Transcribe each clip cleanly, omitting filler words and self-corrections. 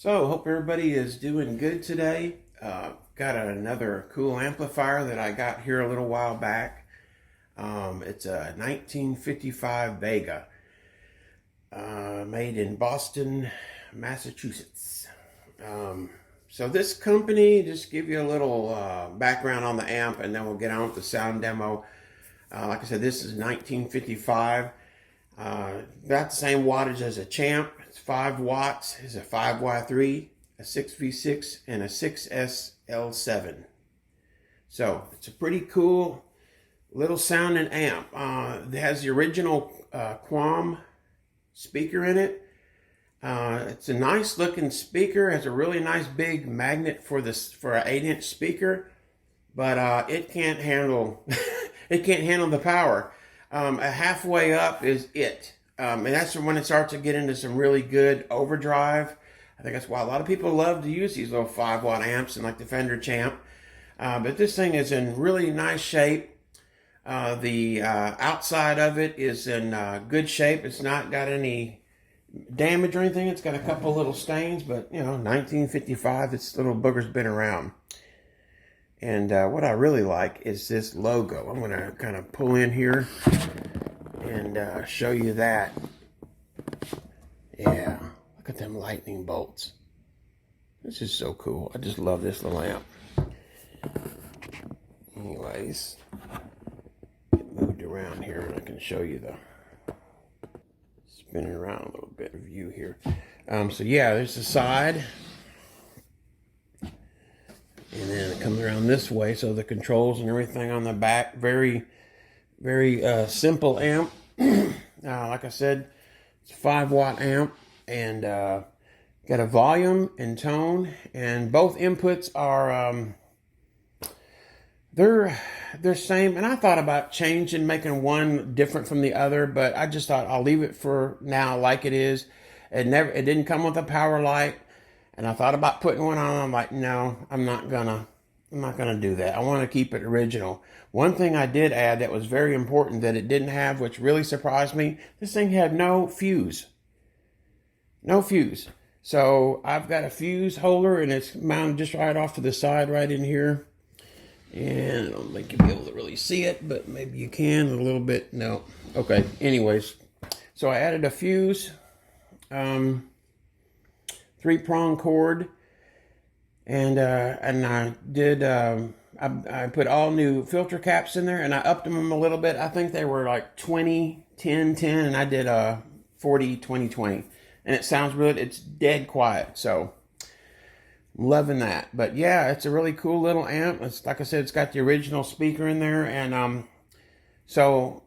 So, hope everybody is doing good today. Got another cool amplifier that I got here a little while back. It's a 1955 Vega, made in Boston, Massachusetts. So this company, just give you a little background on the amp, and then we'll get on with the sound demo. Like I said, this is 1955. Got the same wattage as a Champ. It's 5 watts. It's a 5Y3, a 6V6, and a 6SL7. So it's a pretty cool little sounding amp. It has the original Quam speaker in it. It's a nice looking speaker. It has a really nice big magnet for an 8-inch speaker, but it can't handle it can't handle the power. A halfway up is it. And that's when it starts to get into some really good overdrive. I think that's why a lot of people love to use these little 5-watt amps and like the Fender Champ. But this thing is in really nice shape. The outside of it is in good shape. It's not got any damage or anything. It's got a couple little stains, but you know, 1955, this little booger's been around. And what I really like is this logo. I'm going to kind of pull in here and show you that. Yeah, look at them lightning bolts. This is so cool. I just love this little amp. Anyways, get moved around here and I can show you the spinning around a little bit of view here. So yeah, there's the side. And then it comes around this way, so the controls and everything on the back. Very, very simple amp. Like I said, it's a 5-watt amp, and got a volume and tone, and both inputs are they're same. And I thought about changing, making one different from the other, but I just thought I'll leave it for now like it is. It didn't come with a power light. And I thought about putting one on. I'm like, no, I'm not gonna do that. I want to keep it original. One thing I did add that was very important that it didn't have, which really surprised me, this thing had no fuse. No fuse. So I've got a fuse holder, and it's mounted just right off to the side right in here. And I don't think you'll be able to really see it, but maybe you can a little bit. No. Okay. Anyways, so I added a fuse. 3-prong cord, and I did I put all new filter caps in there, and I upped them a little bit. I think they were like 20 10 10, and I did 40 20 20, and it sounds good. It's dead quiet, so I'm loving that. But yeah, it's a really cool little amp. It's like I said, it's got the original speaker in there, and so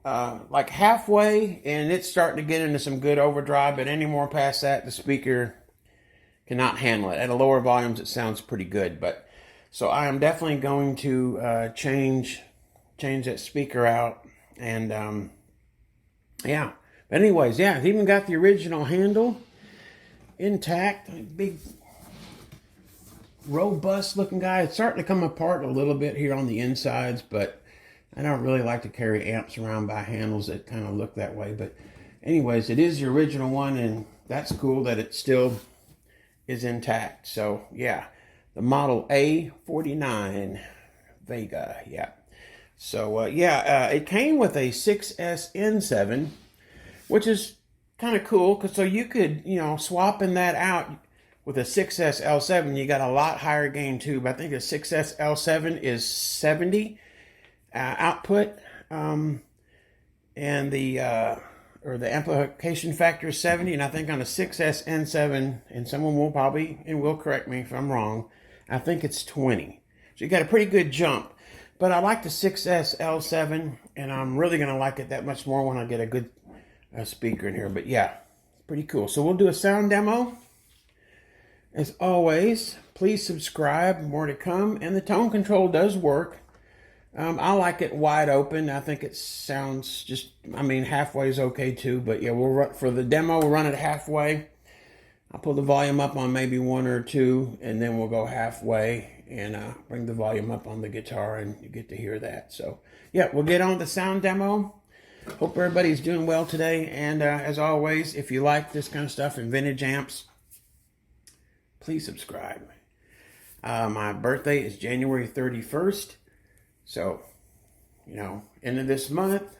like halfway, and it's starting to get into some good overdrive, but any more past that, the speaker cannot handle it. At a lower volumes, it sounds pretty good. But so I am definitely going to change that speaker out. And yeah. But anyways, yeah, it's even got the original handle intact. Big, robust looking guy. It's starting to come apart a little bit here on the insides, but I don't really like to carry amps around by handles that kind of look that way. But anyways, it is the original one, and that's cool that it still is intact. So yeah, the model A-49 Vega. Yeah. So yeah, it came with a 6SN7, which is kind of cool, because so you could, you know, swapping that out with a 6SL7, you got a lot higher gain tube. I think a 6SL7 is 70 output, and the amplification factor is 70, and I think on a 6SN7, and someone will probably and will correct me if I'm wrong, I think it's 20. So you got a pretty good jump. But I like the 6SL7, and I'm really going to like it that much more when I get a good speaker in here. But yeah, it's pretty cool. So we'll do a sound demo. As always, please subscribe. More to come. And the tone control does work. I like it wide open. I think it sounds just, I mean, halfway is okay too. But yeah, we'll run, for the demo, we'll run it halfway. I'll pull the volume up on maybe 1 or 2, and then we'll go halfway and bring the volume up on the guitar, and you get to hear that. So yeah, we'll get on the sound demo. Hope everybody's doing well today. And as always, if you like this kind of stuff and vintage amps, please subscribe. My birthday is January 31st. So, end of this month,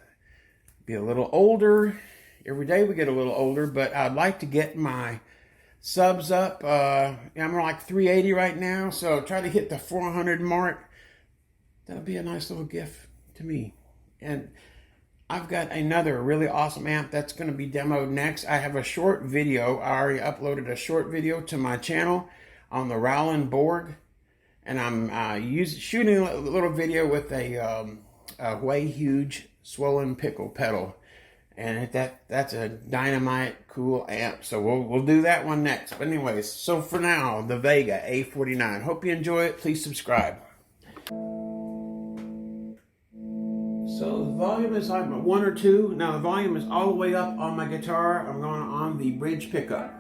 be a little older. Every day we get a little older, but I'd like to get my subs up. I'm like 380 right now, so try to hit the 400 mark. That'll be a nice little gift to me. And I've got another really awesome amp that's going to be demoed next. I have a short video. I already uploaded a short video to my channel on the Rowland Borg. And I'm shooting a little video with a way huge swollen pickle pedal. And that's a dynamite cool amp. So we'll do that one next. But anyways, so for now, the Vega A-49. Hope you enjoy it. Please subscribe. So the volume is like 1 or 2. Now the volume is all the way up on my guitar. I'm going on the bridge pickup.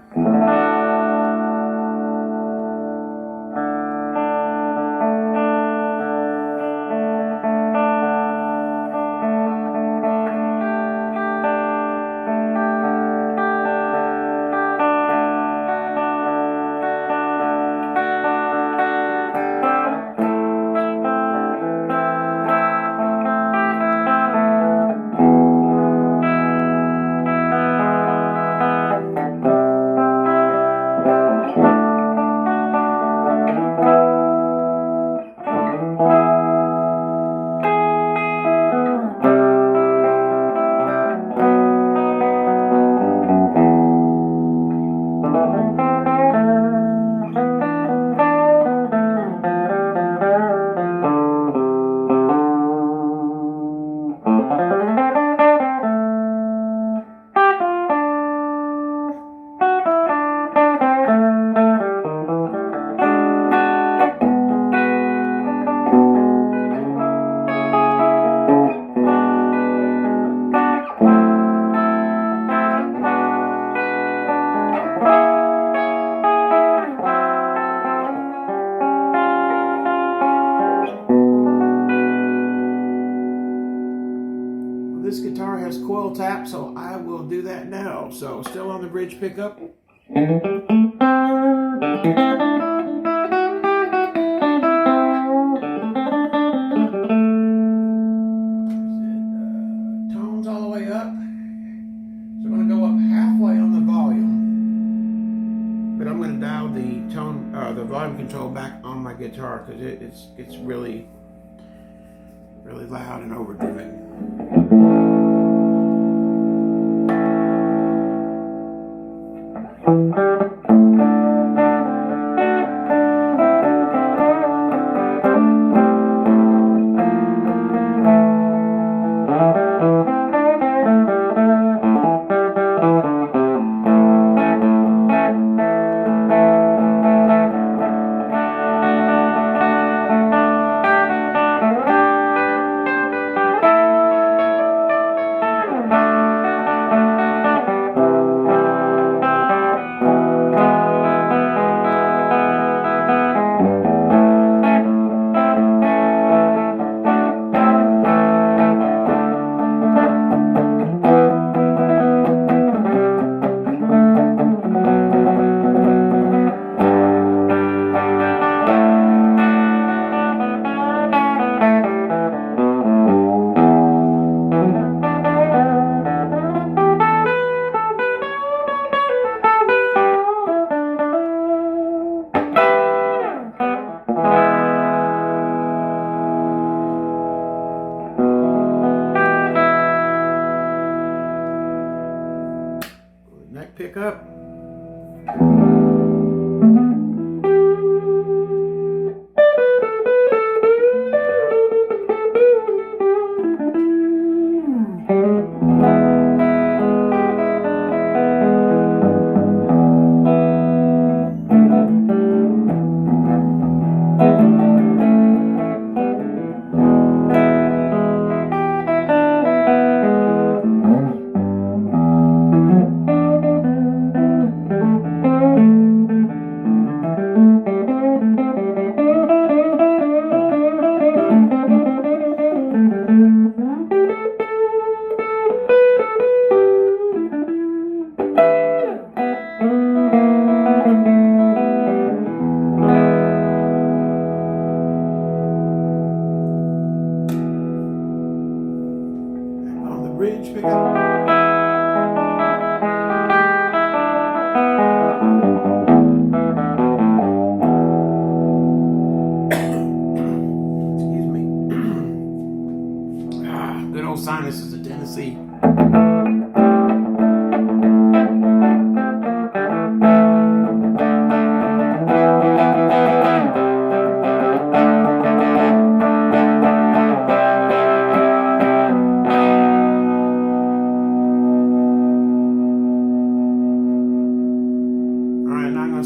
This guitar has coil tap, so I will do that now. So still on the bridge pickup. Tones all the way up. So I'm going to go up halfway on the volume, but I'm going to dial the tone, the volume control back on my guitar because it's really loud and overdriven. Neck pickup.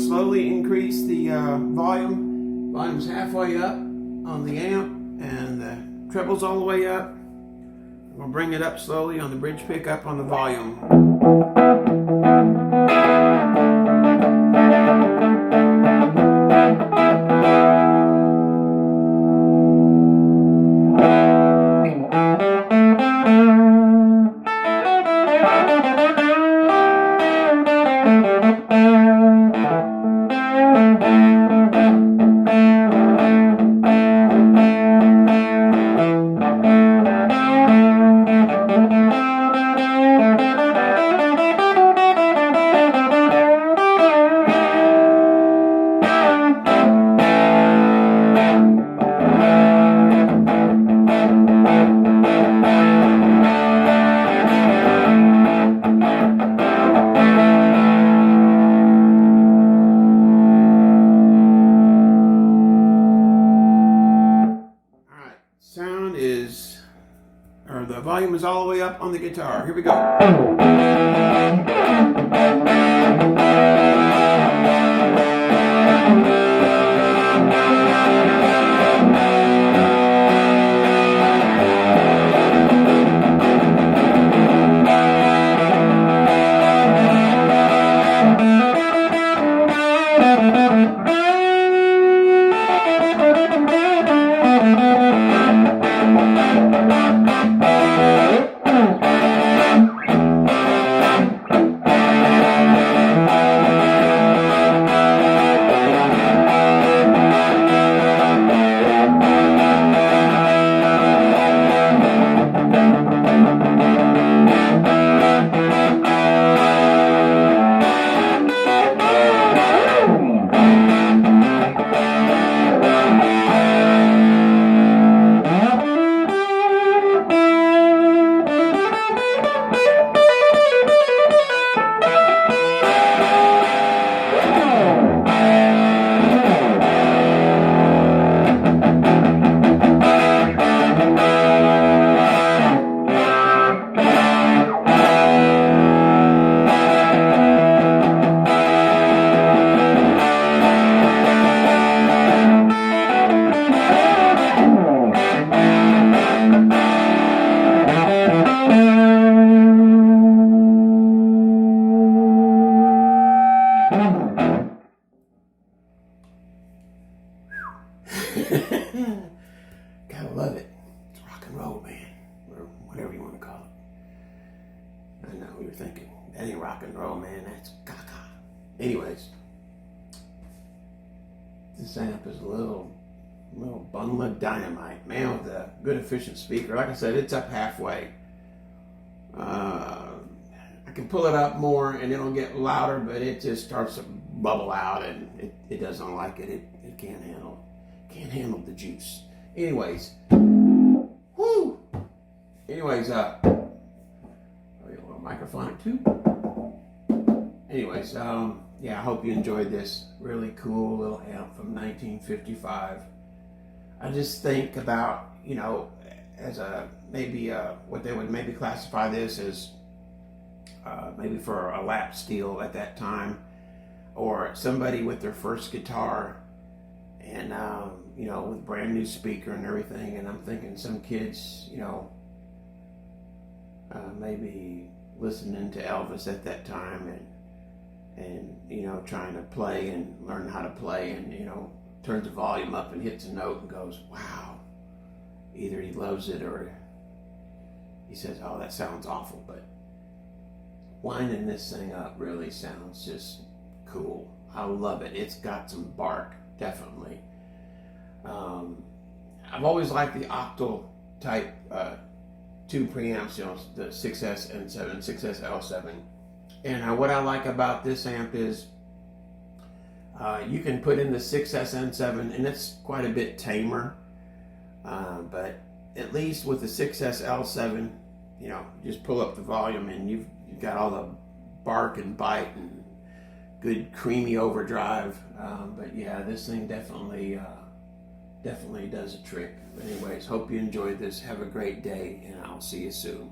slowly increase the volume. Volume's halfway up on the amp, and the treble's all the way up. We'll bring it up slowly on the bridge pickup on the volume. The volume is all the way up on the guitar. Here we go. Gotta love it. It's rock and roll, man, or whatever you want to call it. I know you're thinking, that ain't rock and roll, man, that's caca. Anyways, this amp is a little bundle of dynamite, man, with a good efficient speaker. Like I said, it's up halfway. I can pull it up more and it'll get louder, but it just starts to bubble out, and it doesn't like it. It can't handle the juice. Anyways, whoo! Anyways, a little microphone too. Anyways, yeah, I hope you enjoyed this really cool little amp from 1955. I just think about, you know, as what they would maybe classify this as, maybe for a lap steel at that time, or somebody with their first guitar, and you know, with brand new speaker and everything. And I'm thinking some kids, you know, maybe listening to Elvis at that time, and you know, trying to play and learn how to play, and you know, turns the volume up and hits a note and goes, wow. Either he loves it or he says, oh, that sounds awful. But winding this thing up really sounds just cool. I love it. It's got some bark, definitely. I've always liked the octal type two preamps, you know, the 6S-N7, 6S-L7. And what I like about this amp is you can put in the 6S-N7, and it's quite a bit tamer. But at least with the 6S-L7, you know, just pull up the volume and you've got all the bark and bite and good creamy overdrive. But yeah, this thing definitely does a trick. But anyways, hope you enjoyed this. Have a great day, and I'll see you soon.